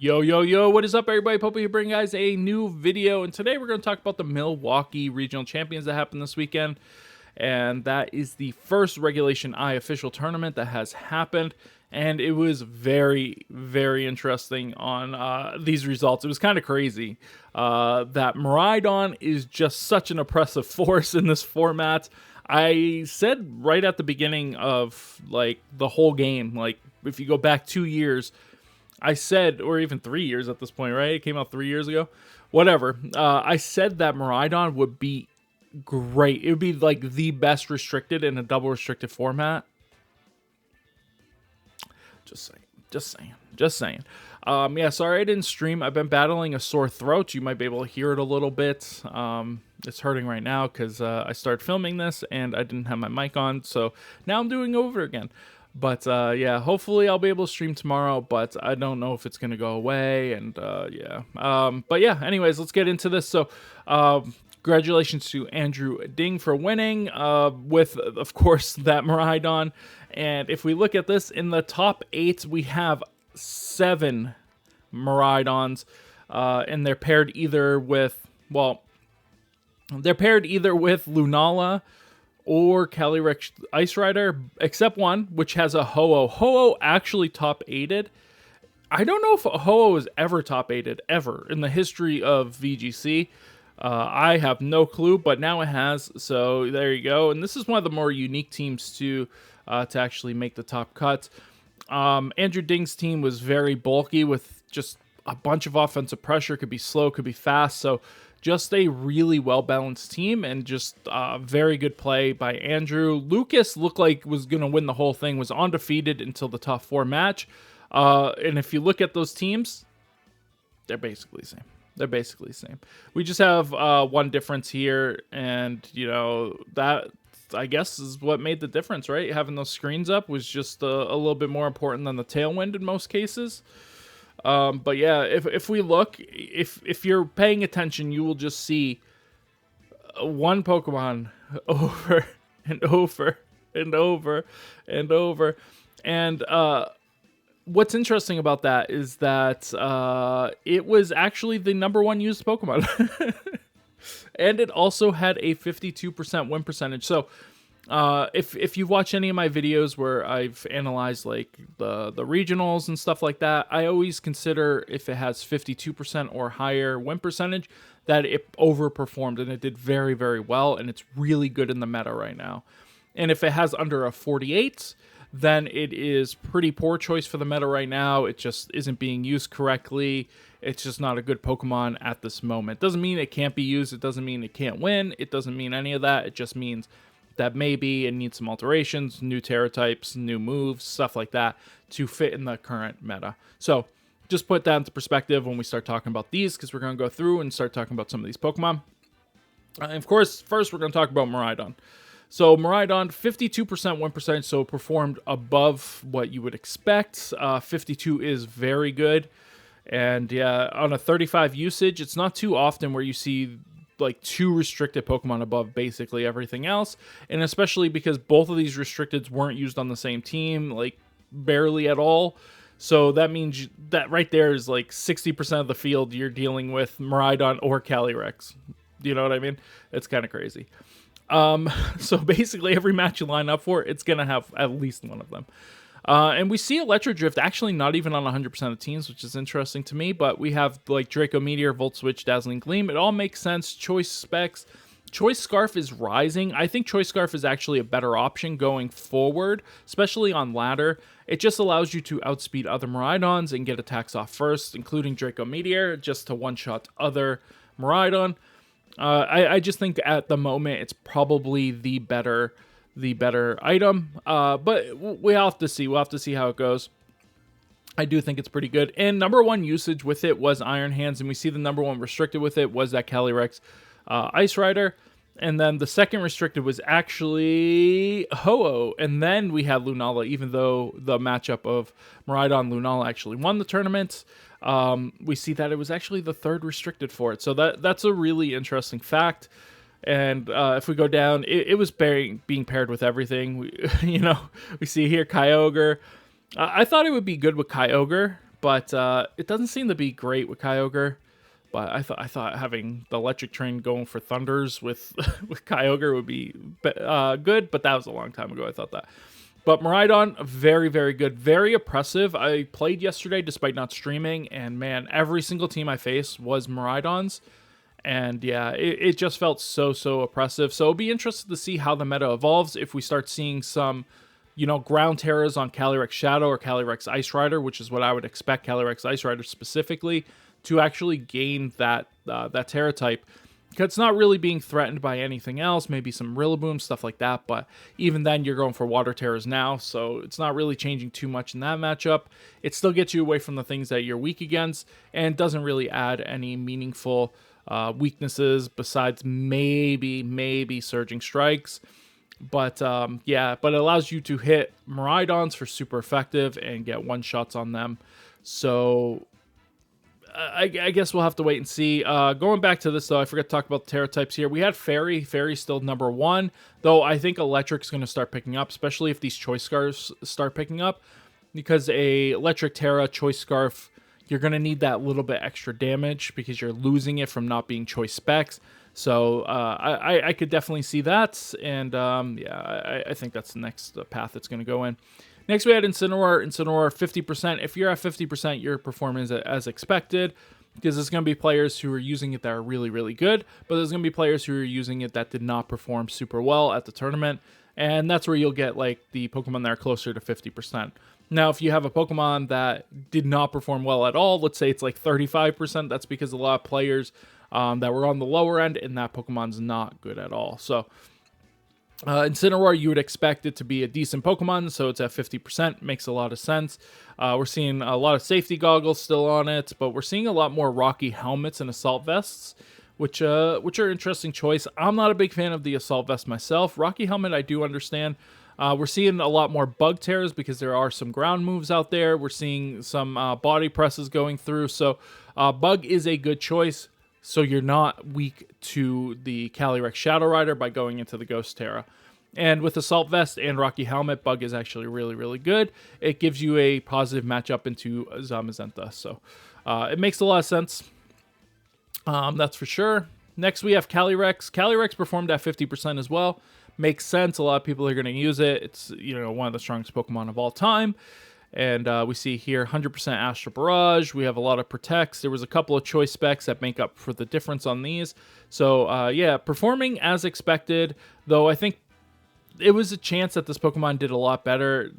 Yo, yo, yo, what is up, everybody? Popo here bringing guys a new video, and today we're going to talk about the Milwaukee Regional Champions that happened this weekend, and that is the first Regulation I official tournament that has happened, and it was very, very interesting on these results. It was kind of crazy that Miraidon is just such an oppressive force in this format. I said right at the beginning of, like, the whole game, like, if you go back 2 years, I said, or even 3 years at this point, right? It came out 3 years ago. Whatever. I said that Miraidon would be great. It would be like the best restricted in a double restricted format. Just saying. Yeah, sorry I didn't stream. I've been battling a sore throat. You might be able to hear it a little bit. It's hurting right now because I started filming this and I didn't have my mic on. So now I'm doing it over again. But yeah, hopefully I'll be able to stream tomorrow, but I don't know if it's going to go away. And yeah. But yeah, anyways, let's get into this. So congratulations to Andrew Ding for winning with, of course, that Miraidon. And if we look at this, in the top 8, we have 7 Miraidons. And they're paired either with, Lunala or Caly-I Ice Rider, except one, which has a Ho-Oh. Ho-Oh actually top 8'd. I don't know if a Ho-Oh is ever top 8'd, ever, in the history of VGC. I have no clue, but now it has, so there you go. And this is one of the more unique teams to actually make the top cut. Andrew Ding's team was very bulky with just a bunch of offensive pressure. Could be slow, could be fast, so just a really well-balanced team and just very good play by Andrew. Lucas looked like was going to win the whole thing, was undefeated until the top 4 match. And if you look at those teams, they're basically the same. We just have one difference here, and, you know, that, I guess, is what made the difference, right? Having those screens up was just a little bit more important than the tailwind in most cases. But yeah, if we look, if you're paying attention, you will just see one Pokemon over and over and over and over. And what's interesting about that is that it was actually the #1 used Pokemon. And it also had a 52% win percentage. So if you've watched any of my videos where I've analyzed like the regionals and stuff like that, I always consider if it has 52% or higher win percentage that it overperformed, and it did very, very well, and it's really good in the meta right now. And if it has under a 48, then it is pretty poor choice for the meta right now. It just isn't being used correctly. It's just not a good Pokemon at this moment. Doesn't mean it can't be used. It doesn't mean it can't win. It doesn't mean any of that. It just means that maybe it needs some alterations, new Terra types, new moves, stuff like that to fit in the current meta. So just put that into perspective when we start talking about these, because we're going to go through and start talking about some of these Pokemon. And of course, first we're going to talk about Miraidon. So Miraidon, 52% win percentage, so it performed above what you would expect. 52 is very good. And yeah, on a 35 usage, it's not too often where you see like 2 restricted Pokemon above basically everything else, and especially because both of these restricteds weren't used on the same team, like barely at all. So that means that right there is like 60% of the field you're dealing with Miraidon or Calyrex. You know what I mean? It's kind of crazy. So basically every match you line up for, it's gonna have at least one of them. And we see Electro Drift actually not even on 100% of teams, which is interesting to me, but we have like Draco Meteor, Volt Switch, Dazzling Gleam. It all makes sense. Choice specs. Choice Scarf is rising. I think Choice Scarf is actually a better option going forward, especially on ladder. It just allows you to outspeed other Miraidons and get attacks off first, including Draco Meteor, just to one-shot other Miraidon. I just think at the moment it's probably the better item, but we'll have to see. We'll have to see how it goes. I do think it's pretty good. And #1 usage with it was Iron Hands, and we see the #1 restricted with it was that Calyrex Ice Rider. And then the second restricted was actually Ho-Oh. And then we had Lunala, even though the matchup of Miraidon Lunala actually won the tournament. We see that it was actually the 3rd restricted for it. So that's a really interesting fact. And if we go down, it was being paired with everything. We see here Kyogre. I thought it would be good with Kyogre, but it doesn't seem to be great with Kyogre. But I thought having the electric train going for Thunders with with Kyogre would be good, but that was a long time ago. I thought that. But Miraidon, very, very good. Very oppressive. I played yesterday despite not streaming, and man, every single team I faced was Miraidons. And yeah, it just felt so oppressive. So it'll be interesting to see how the meta evolves if we start seeing some, ground terrors on Calyrex Shadow or Calyrex Ice Rider, which is what I would expect Calyrex Ice Rider specifically to actually gain that Terra type. Because it's not really being threatened by anything else, maybe some Rillaboom, stuff like that, but even then you're going for Water Terrors now, so it's not really changing too much in that matchup. It still gets you away from the things that you're weak against, and doesn't really add any meaningful weaknesses besides maybe Surging Strikes. But yeah, but it allows you to hit Miraidons for super effective and get one-shots on them. So I guess we'll have to wait and see. Going back to this, though, I forgot to talk about the Terra types here. We had Fairy. Fairy's still number 1, though I think Electric's going to start picking up, especially if these Choice Scarves start picking up, because a Electric Terra Choice Scarf, you're going to need that little bit extra damage because you're losing it from not being Choice Specs. So I could definitely see that, and yeah, I think that's the next path it's going to go in. Next, we had Incineroar. Incineroar, 50%. If you're at 50%, you're performing as expected, because there's going to be players who are using it that are really, really good, but there's going to be players who are using it that did not perform super well at the tournament, and that's where you'll get like the Pokemon that are closer to 50%. Now, if you have a Pokemon that did not perform well at all, let's say it's like 35%, that's because a lot of players that were on the lower end, and that Pokemon's not good at all. So Incineroar, you would expect it to be a decent Pokemon, so it's at 50%. Makes a lot of sense. We're seeing a lot of safety goggles still on it, but we're seeing a lot more Rocky helmets and assault vests, which are interesting choice. I'm not a big fan of the assault vest myself. Rocky helmet, I do understand. We're seeing a lot more bug tears because there are some ground moves out there. We're seeing some body presses going through, so bug is a good choice. So you're not weak to the Calyrex Shadow Rider by going into the Ghost Terra. And with Assault Vest and Rocky Helmet, Bug is actually really, really good. It gives you a positive matchup into Zamazenta. So it makes a lot of sense. That's for sure. Next, we have Calyrex. Calyrex performed at 50% as well. Makes sense. A lot of people are going to use it. It's one of the strongest Pokemon of all time. And we see here 100% Astral Barrage. We have a lot of Protects. There was a couple of choice specs that make up for the difference on these. So yeah, performing as expected, though I think it was a chance that this Pokemon did a lot better.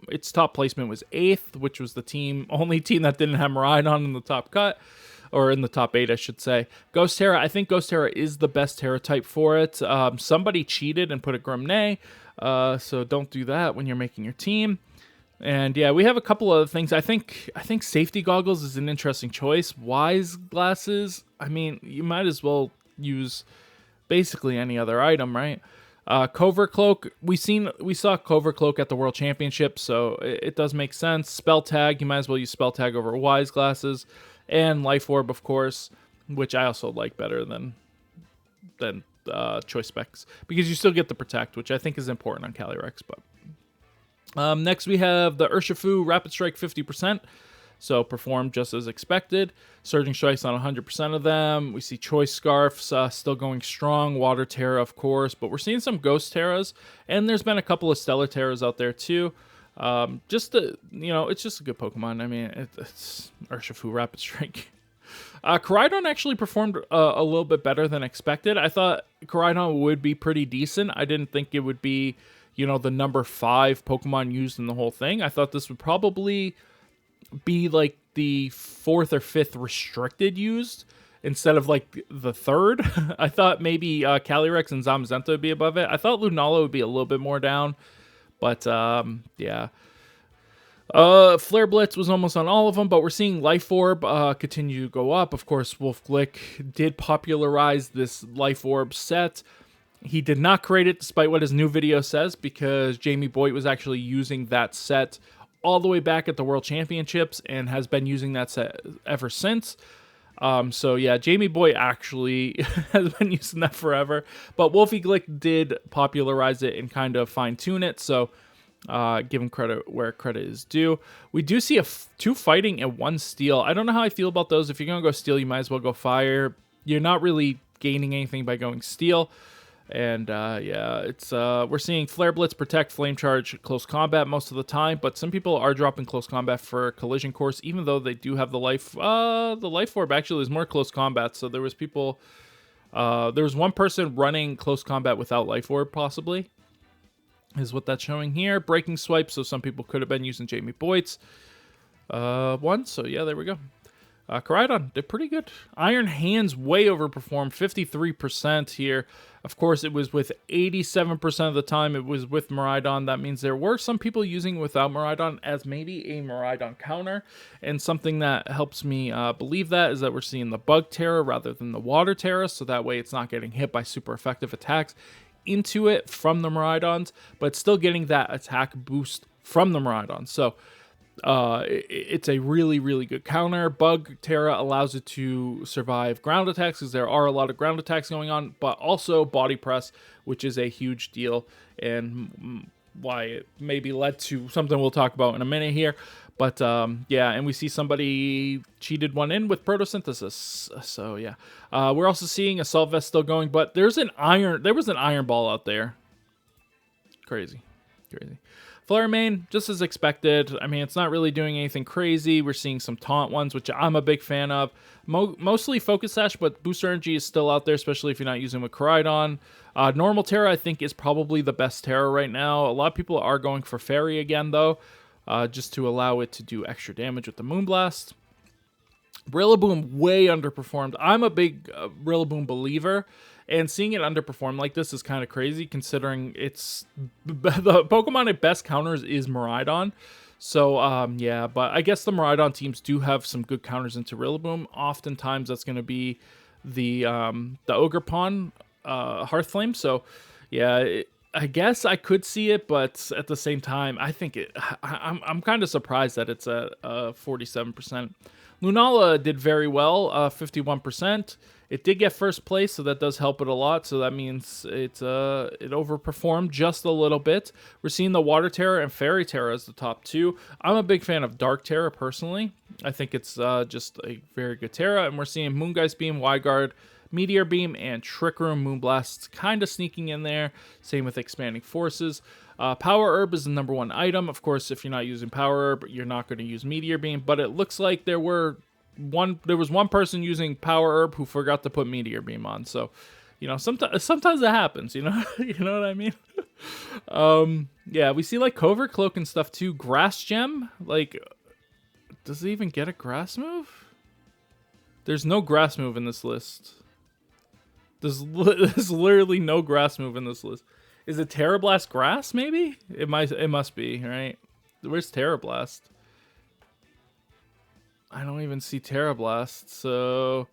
Its top placement was 8th, which was the only team that didn't have Miraidon in the top cut, or in the top 8, I should say. Ghost Terra, I think Ghost Terra is the best Terra type for it. Somebody cheated and put a Grimnay, so don't do that when you're making your team. And yeah, we have a couple other things. I think safety goggles is an interesting choice. Wise glasses, I mean, you might as well use basically any other item, right? Covert Cloak, we saw Covert Cloak at the World Championship, so it does make sense. Spell Tag, you might as well use Spell Tag over Wise glasses, and Life Orb, of course, which I also like better than choice specs, because you still get the Protect, which I think is important on Calyrex, but. Next, we have the Urshifu Rapid Strike 50%, so performed just as expected. Surging Strikes on 100% of them. We see Choice Scarfs still going strong. Water Terra, of course, but we're seeing some Ghost Terras, and there's been a couple of Stellar Terras out there too. It's just a good Pokemon. I mean, it's Urshifu Rapid Strike. Miraidon actually performed a little bit better than expected. I thought Miraidon would be pretty decent. I didn't think it would be the number 5 Pokemon used in the whole thing. I thought this would probably be like the 4th or 5th restricted used instead of like the 3rd. I thought maybe Calyrex and Zamazenta would be above it. I thought Lunala would be a little bit more down, but yeah. Flare Blitz was almost on all of them, but we're seeing Life Orb continue to go up. Of course, Wolf Glick did popularize this Life Orb set. He did not create it, despite what his new video says, because Jamie Boyd was actually using that set all the way back at the World Championships and has been using that set ever since. So yeah, Jamie Boyd actually has been using that forever. But Wolfie Glick did popularize it and kind of fine-tune it. So Giving credit where credit is due. We do see 2 fighting and 1 steel. I don't know how I feel about those. If you're going to go steel, you might as well go fire. You're not really gaining anything by going steel. And yeah, it's we're seeing Flare Blitz, Protect, Flame Charge, Close Combat most of the time, but some people are dropping Close Combat for Collision Course, even though they do have the life. The Life Orb actually is more Close Combat, so there was people. There was one person running Close Combat without Life Orb, possibly, is what that's showing here. Breaking Swipe, so some people could have been using Jamie Boyd's one, so yeah, there we go. Miraidon did pretty good. Iron Hands way overperformed, 53% here. Of course, it was with 87% of the time it was with Miraidon. That means there were some people using it without Miraidon as maybe a Miraidon counter. And something that helps me believe that is that we're seeing the Bug Terra rather than the Water Terra. So that way it's not getting hit by super effective attacks into it from the Miraidons, but it's still getting that attack boost from the Miraidon. So it's a really, really good counter. Bug Terra allows it to survive ground attacks because there are a lot of ground attacks going on, but also body press, which is a huge deal and why it maybe led to something we'll talk about in a minute here. But yeah, and we see somebody cheated one in with Photosynthesis. So yeah, we're also seeing Assault Vest still going, but there was an Iron Ball out there. Crazy. Flare Main, just as expected. I mean, it's not really doing anything crazy. We're seeing some taunt ones, which I'm a big fan of. Mostly Focus Sash, but Boost Energy is still out there, especially if you're not using with Miraidon. Normal Terra, I think, is probably the best Terra right now. A lot of people are going for Fairy again, though, just to allow it to do extra damage with the Moonblast. Rillaboom way underperformed. I'm a big Rillaboom believer, and seeing it underperform like this is kind of crazy considering it's the Pokemon it best counters is Miraidon. So yeah, but I guess the Miraidon teams do have some good counters into Rillaboom. Oftentimes that's going to be the Ogerpon Hearthflame. So yeah, I guess I could see it, but at the same time, I think I'm kind of surprised that it's at 47%. Lunala did very well, 51%. It did get first place, so that does help it a lot. So that means it overperformed just a little bit. We're seeing the Water Terra and Fairy Terra as the top 2. I'm a big fan of Dark Terra personally. I think it's just a very good Terra, and we're seeing Moongeist Beam, Wyguard, Meteor Beam, and Trick Room Moonblast kind of sneaking in there. Same with Expanding Forces. Power Herb is the number 1 item. Of course, if you're not using Power Herb, you're not going to use Meteor Beam. But it looks like there was one person using Power Herb who forgot to put Meteor Beam on. So, you know, sometimes it happens. You know, you know what I mean. Yeah, we see like Covert Cloak and stuff too. Grass Gem, like, does it even get a Grass move? There's no Grass move in this list. There's literally no Grass move in this list. Is it Terra Blast Grass, maybe? It must be, right? Where's Terra Blast? I don't even see Terra Blast, so...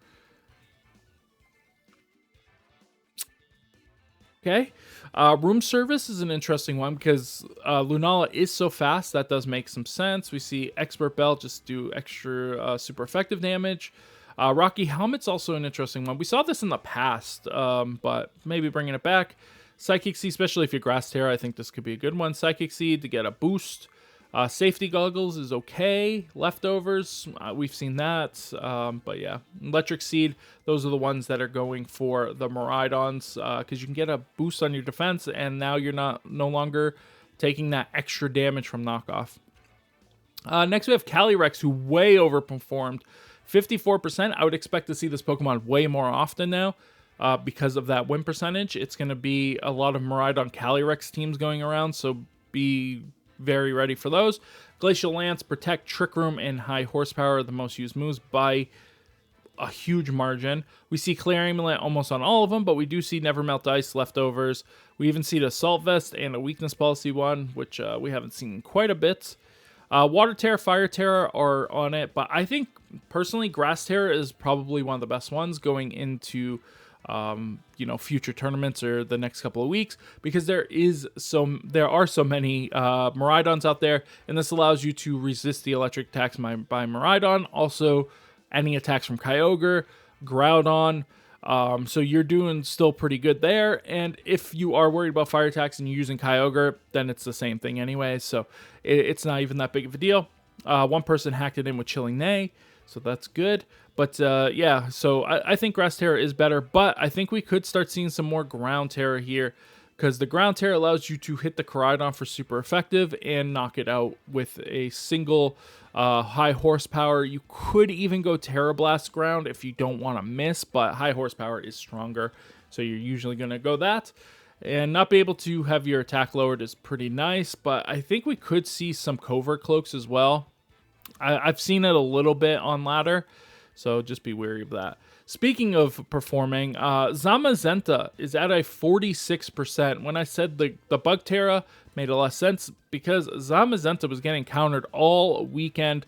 Okay. Room Service is an interesting one because Lunala is so fast. That does make some sense. We see Expert Belt just do extra super effective damage. Rocky Helmet's also an interesting one. We saw this in the past, but maybe bringing it back. Psychic Seed, especially if you're Grass Terra, I think this could be a good one. Psychic Seed to get a boost. Safety Goggles is okay. Leftovers, we've seen that. But yeah, Electric Seed, those are the ones that are going for the Miraidons because you can get a boost on your defense, and now you're no longer taking that extra damage from knockoff. Next, we have Calyrex, who way overperformed. 54%. I would expect to see this Pokemon way more often now. Because of that win percentage, it's going to be a lot of Miraidon Calyrex teams going around, so be very ready for those. Glacial Lance, Protect, Trick Room, and High Horsepower are the most used moves by a huge margin. We see Clear Amulet almost on all of them, but we do see Never Melt Ice, Leftovers. We even see the Assault Vest and a Weakness Policy one, which we haven't seen quite a bit. Water Terra, Fire Terra are on it, but I think personally Grass Terra is probably one of the best ones going into future tournaments or the next couple of weeks, because there are so many Miraidons out there, and this allows you to resist the electric attacks by Miraidon. Also, any attacks from Kyogre, Groudon, So you're doing still pretty good there. And if you are worried about fire attacks and you're using Kyogre, then it's the same thing anyway. So it's not even that big of a deal. One person hacked it in with Chilling Neigh, so that's good. But yeah, so I think Grass Terror is better, but I think we could start seeing some more Ground Terror here, because the Ground Terror allows you to hit the Miraidon for super effective and knock it out with a single high horsepower. You could even go Terra Blast Ground if you don't want to miss, but high horsepower is stronger, so you're usually going to go that. And not be able to have your attack lowered is pretty nice, but I think we could see some Covert Cloaks as well. I've seen it a little bit on ladder, so just be wary of that. Speaking of performing, Zamazenta is at a 46%. When I said the Bug Terra made a lot of sense, because Zamazenta was getting countered all weekend.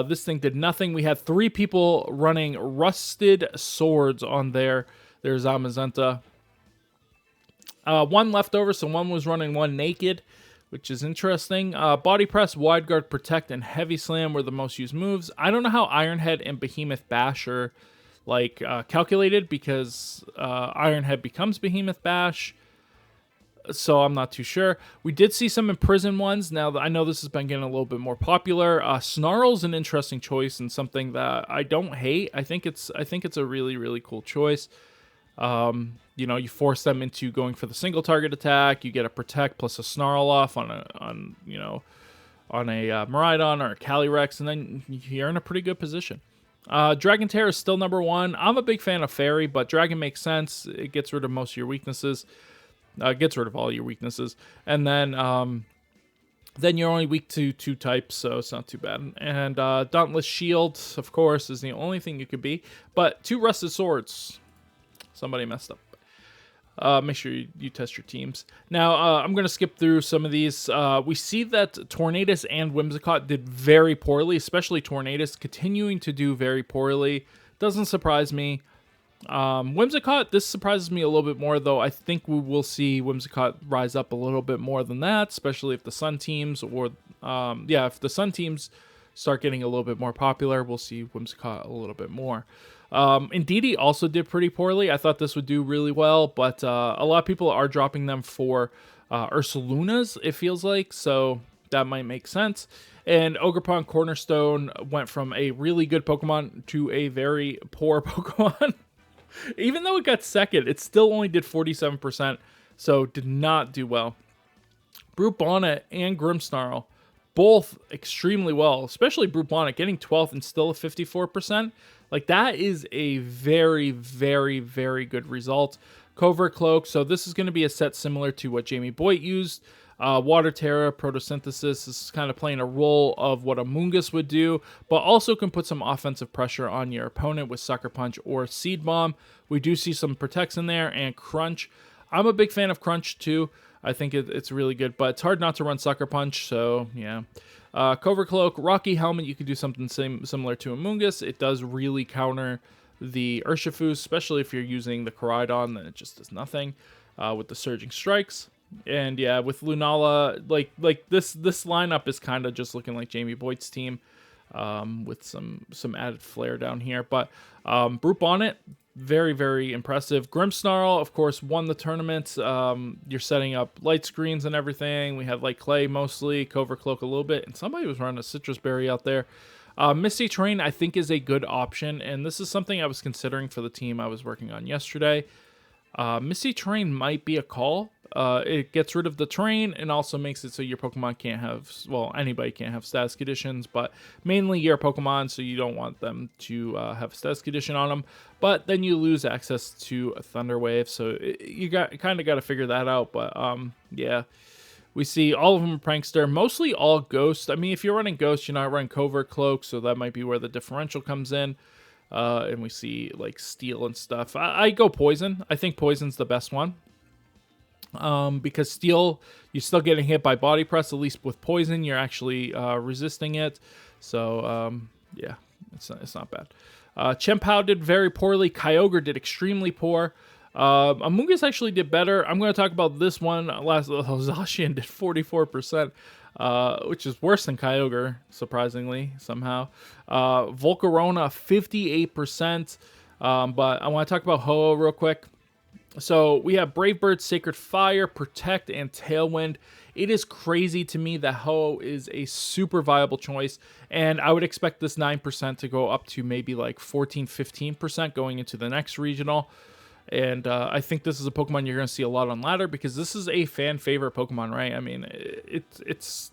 This thing did nothing. We had 3 people running Rusted Swords on their Zamazenta. 1 left over, so 1 was running 1 naked, which is interesting. Body Press, Wide Guard, Protect, and Heavy Slam were the most used moves. I don't know how Ironhead and Behemoth Bash are calculated, because Ironhead becomes Behemoth Bash, so I'm not too sure. We did see some Imprison ones. Now, I know this has been getting a little bit more popular. Snarl's an interesting choice and something that I don't hate. I think it's a really, really cool choice. You force them into going for the single target attack. You get a Protect plus a Snarl off on a Miraidon or a Calyrex, and then you're in a pretty good position. Dragon Terror is still number 1. I'm a big fan of Fairy, but Dragon makes sense. It gets rid of most of your weaknesses. Gets rid of all your weaknesses. And then you're only weak to 2 types, so it's not too bad. And Dauntless Shield, of course, is the only thing you could be. But 2 Rusted Swords. Somebody messed up. Make sure you test your teams. Now, I'm going to skip through some of these. We see that Tornadus and Whimsicott did very poorly, especially Tornadus continuing to do very poorly. Doesn't surprise me. Whimsicott, this surprises me a little bit more, though. I think we will see Whimsicott rise up a little bit more than that, especially if the Sun teams if the Sun teams start getting a little bit more popular, we'll see Whimsicott a little bit more. Indeedee also did pretty poorly. I thought this would do really well, but a lot of people are dropping them for Ursalunas, it feels like, so that might make sense. And Ogerpon Cornerstone went from a really good Pokemon to a very poor Pokemon. Even though it got second, it still only did 47%, so did not do well. Brute Bonnet and Grimmsnarl, both extremely well, especially Brute Bonnet getting 12th and still a 54%. That is a very, very, very good result. Covert Cloak, so this is going to be a set similar to what Jamie Boyd used. Water Terra, Photosynthesis, this is kind of playing a role of what a Mungus would do, but also can put some offensive pressure on your opponent with Sucker Punch or Seed Bomb. We do see some Protects in there, and Crunch. I'm a big fan of Crunch too. I think it's really good, but it's hard not to run Sucker Punch, so yeah. Covert Cloak, Rocky Helmet, you could do something similar to a Mungus. It does really counter the Urshifu, especially if you're using the Miraidon, then it just does nothing with the Surging Strikes. And yeah, with Lunala, this lineup is kind of just looking like Jamie Boyd's team, with some added flair down here. But Brute Bonnet, very, very impressive. Grimmsnarl, of course, won the tournament. You're setting up light screens and everything. We had Clay mostly, Covert Cloak a little bit, and somebody was running a Citrus Berry out there. Misty Terrain, I think, is a good option, and this is something I was considering for the team I was working on yesterday. Misty Terrain might be a call. It gets rid of the terrain and also makes it so your Pokemon can't have, anybody can't have status conditions, but mainly your Pokemon, so you don't want them to have a status condition on them. But then you lose access to a Thunder Wave, so you kind of got to figure that out. But yeah, we see all of them Prankster, mostly all Ghost. I mean, if you're running Ghost, you're not running Covert Cloak, so that might be where the differential comes in. And we see Steel and stuff. I go Poison. I think Poison's the best one. Because Steel, you're still getting hit by Body Press. At least with Poison, you're actually resisting it. So yeah, it's not bad. Chien-Pao did very poorly. Kyogre did extremely poor. Amoonguss actually did better. I'm going to talk about this one. Zacian did 44%, which is worse than Kyogre, surprisingly, somehow. Volcarona, 58%. But I want to talk about Ho-Oh real quick. So we have Brave Bird, Sacred Fire, Protect, and Tailwind. It is crazy to me that Ho-Oh is a super viable choice, and I would expect this 9% to go up to maybe like 14, 15% going into the next regional. And I think this is a Pokemon you're going to see a lot on ladder because this is a fan favorite Pokemon, right? I mean, it's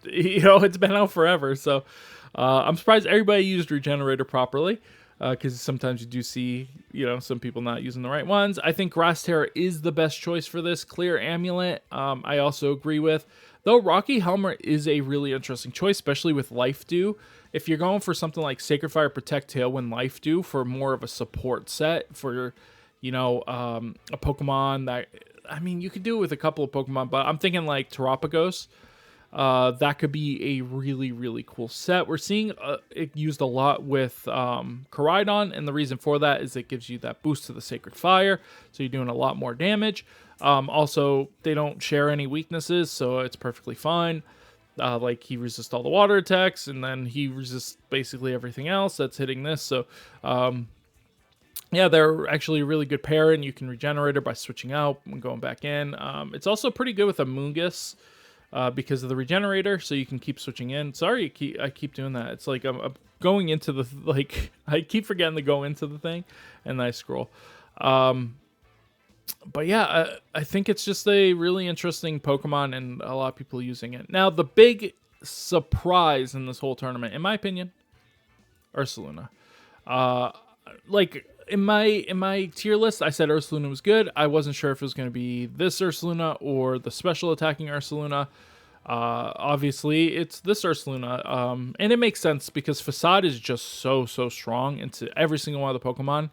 it's been out forever, so I'm surprised everybody used Regenerator properly. Because sometimes you do see, some people not using the right ones. I think Grass Terra is the best choice for this. Clear Amulet, I also agree with. Though Rocky Helmet is a really interesting choice, especially with Life Dew. If you're going for something like Sacred Fire, Protect, Tailwind, Life Dew for more of a support set for, a Pokemon that, I mean, you could do it with a couple of Pokemon, but I'm thinking like Terapagos. That could be a really, really cool set. We're seeing it used a lot with Miraidon, and the reason for that is it gives you that boost to the Sacred Fire, so you're doing a lot more damage. Also, they don't share any weaknesses, so it's perfectly fine. Like, he resists all the water attacks, and then he resists basically everything else that's hitting this, so... yeah, they're actually a really good pair, and you can regenerate her by switching out and going back in. It's also pretty good with a Moongus, because of the regenerator, so you can keep switching in. Sorry, I keep doing that. It's like I'm going into the, like, I keep forgetting to go into the thing, and then I scroll. But yeah, I think it's just a really interesting Pokemon, and a lot of people using it. Now, the big surprise in this whole tournament, in my opinion, Ursaluna. Like, in my tier list, I said Ursaluna was good. I wasn't sure if it was going to be this Ursaluna or the special attacking Ursaluna. Obviously, it's this Ursaluna. And it makes sense because Facade is just so strong into every single one of the Pokemon.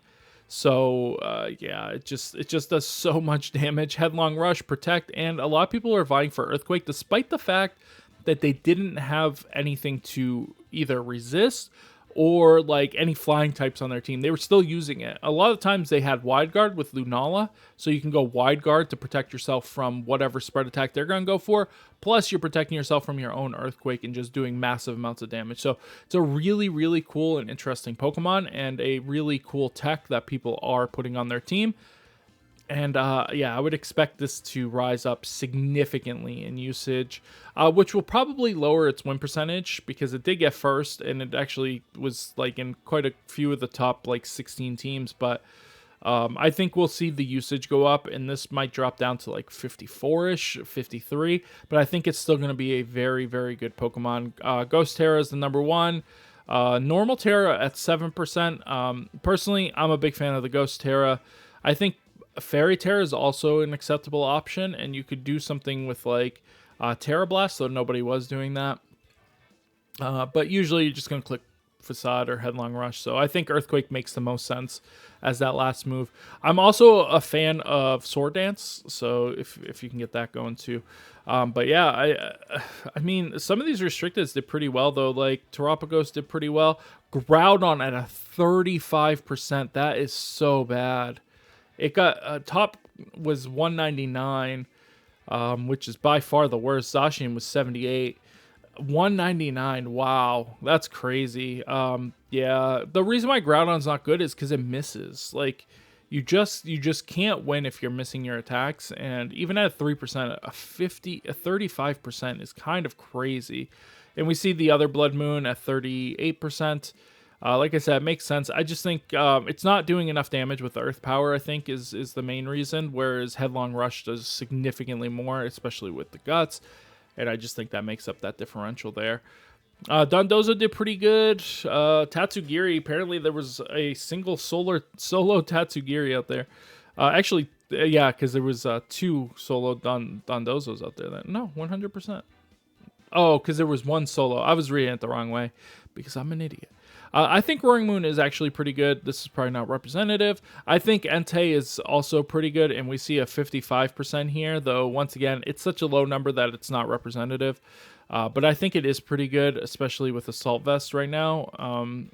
So, yeah, it just does so much damage. Headlong Rush, Protect, and a lot of people are vying for Earthquake, despite the fact that they didn't have anything to either resist or like any flying types on their team. They were still using it. A lot of times they had Wide Guard with Lunala, so you can go Wide Guard to protect yourself from whatever spread attack they're going to go for, plus you're protecting yourself from your own Earthquake and just doing massive amounts of damage. So it's a really, really cool and interesting Pokemon, and a really cool tech that people are putting on their team. And yeah, I would expect this to rise up significantly in usage, which will probably lower its win percentage because it did get first, and it actually was like in quite a few of the top like 16 teams. But I think we'll see the usage go up, and this might drop down to like 54-ish, 53. But I think it's still going to be a very, very good Pokemon. Ghost Terra is the number one. Normal Terra at 7%. Personally, I'm a big fan of the Ghost Terra. I think Fairy Terra is also an acceptable option, and you could do something with like Terra Blast, though nobody was doing that. But usually you're just going to click Facade or Headlong Rush, so I think Earthquake makes the most sense as that last move. I'm also a fan of Sword Dance, so if you can get that going too. But yeah, I mean, some of these restricteds did pretty well, though. Like Terapagos did pretty well. Groudon at a 35%. That is so bad. It got top was 199, which is by far the worst. Zacian was 78. 199. Wow, that's crazy. Yeah, the reason why Groudon's not good is because it misses. Like, you just can't win if you're missing your attacks. And even at 3%, a 35% is kind of crazy. And we see the other Blood Moon at 38%. Like I said, it makes sense. I just think it's not doing enough damage with Earth Power, I think, is the main reason, whereas Headlong Rush does significantly more, especially with the Guts, and I just think that makes up that differential there. Dondozo did pretty good. Tatsugiri, apparently there was a single solo Tatsugiri out there. Actually, yeah, because there was two solo Dondozos out there. No, 100%. Oh, because there was one solo. I was reading it the wrong way because I'm an idiot. I think Roaring Moon is actually pretty good. This is probably not representative. I think Entei is also pretty good, and we see a 55% here, though once again, it's such a low number that it's not representative. But I think it is pretty good, especially with Assault Vest right now.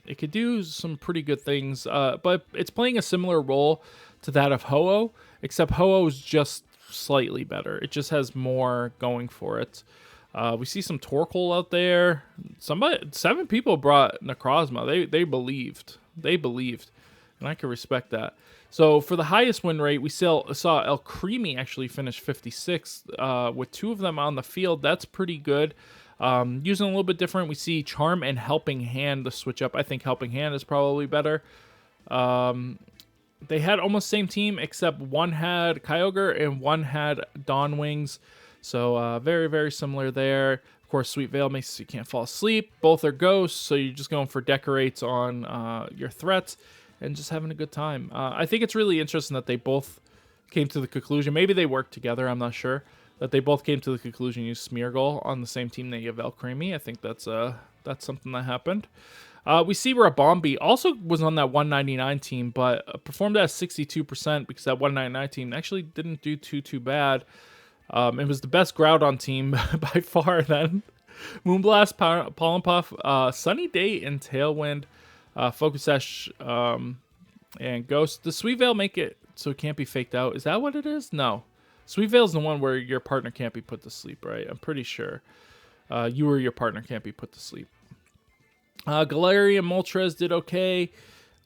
It could do some pretty good things, but it's playing a similar role to that of Ho-Oh, except Ho-Oh is just slightly better. It just has more going for it. We see some Torkoal out there. 7 people brought Necrozma. They believed. And I can respect that. So for the highest win rate, we saw El Creamy actually finish 56 with 2 of them on the field. That's pretty good. Using a little bit different, we see Charm and Helping Hand to switch up. I think Helping Hand is probably better. They had almost same team, except one had Kyogre and one had Dawn Wings. So very, very similar there. Of course, Sweet Veil makes so you can't fall asleep. Both are ghosts, so you're just going for Decorates on your threats and just having a good time. I think it's really interesting that they both came to the conclusion. Maybe they worked together, I'm not sure. That they both came to the conclusion use Smeargle on the same team that you have Velcreamy. I think that's something that happened. We see Rabombi also was on that 199 team, but performed at 62% because that 199 team actually didn't do too bad. It was the best Groudon team by far then. Moonblast, Pollen Puff, Sunny Day, and Tailwind, Focus Sash, and Ghost. Does Sweet Veil make it so it can't be faked out? Is that what it is? No. Sweet Veil is the one where your partner can't be put to sleep, right? I'm pretty sure. You or your partner can't be put to sleep. Galarian Moltres did okay.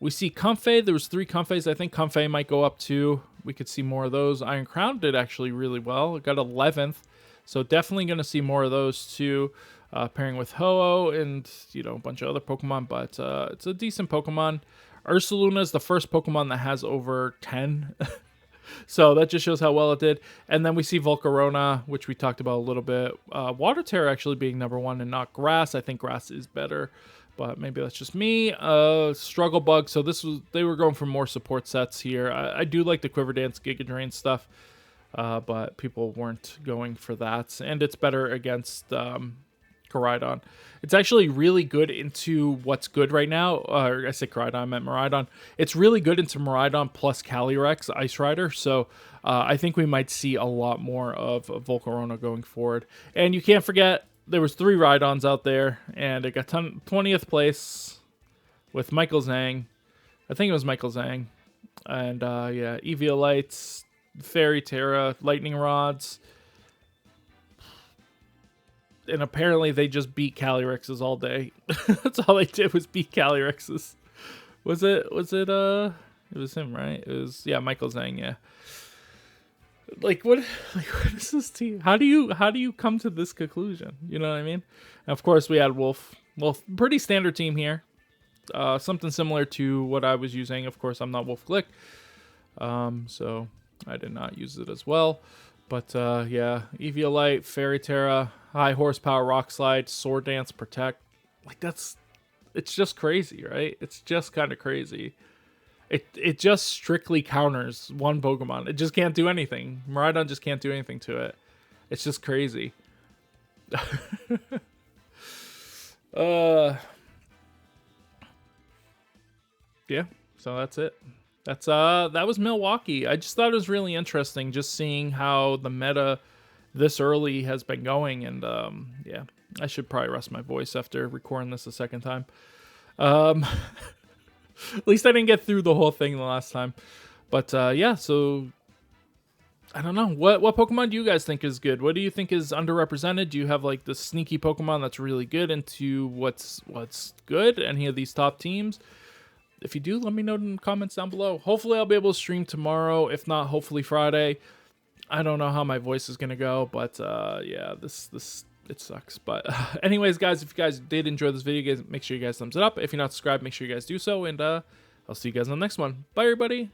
We see Comfey. There was 3 Comfeys. I think Comfey might go up too. We could see more of those. Iron Crown did actually really well. It got 11th. So definitely going to see more of those too. Pairing with Ho-Oh and, a bunch of other Pokemon. But it's a decent Pokemon. Ursaluna is the first Pokemon that has over 10. So that just shows how well it did. And then we see Volcarona, which we talked about a little bit. Water Terror actually being number 1 and not Grass. I think Grass is better, but maybe that's just me. Struggle Bug. So they were going for more support sets here. I do like the Quiver Dance Giga Drain stuff, but people weren't going for that. And it's better against Miraidon. It's actually really good into what's good right now. I said Miraidon, I meant Miraidon. It's really good into Miraidon plus Calyrex Ice Rider. So I think we might see a lot more of Volcarona going forward. And you can't forget, there was 3 Rhydons out there, and it got 20th place with Michael Zhang. I think it was Michael Zhang. And yeah, Eviolites, Fairy Terra, Lightning Rods. And apparently they just beat Calyrex's all day. That's all they did was beat Calyrex's. Was it it was him, right? It was, yeah, Michael Zhang, yeah. What is this team? How do you come to this conclusion? You know what I mean? And of course we had Wolf. Wolf, pretty standard team here. Something similar to what I was using. Of course, I'm not Wolf Glick. So I did not use it as well. But yeah, Eviolite, Fairy Terra, High Horsepower Rock Slide, Sword Dance, Protect. It's just crazy, right? It's just kind of crazy. It just strictly counters one Pokemon. It just can't do anything. Miraidon just can't do anything to it. It's just crazy. Yeah, so that's it. That was Milwaukee. I just thought it was really interesting just seeing how the meta this early has been going, and yeah, I should probably rest my voice after recording this a second time. At least I didn't get through the whole thing the last time. But yeah, so I don't know. What Pokemon do you guys think is good? What do you think is underrepresented? Do you have like the sneaky Pokemon that's really good into what's good? Any of these top teams? If you do, let me know in the comments down below. Hopefully I'll be able to stream tomorrow. If not, hopefully Friday. I don't know how my voice is going to go, but yeah, this it sucks. But anyways, guys, if you guys did enjoy this video, guys, make sure you guys thumbs it up. If you're not subscribed, make sure you guys do so, and I'll see you guys on the next one. Bye, everybody.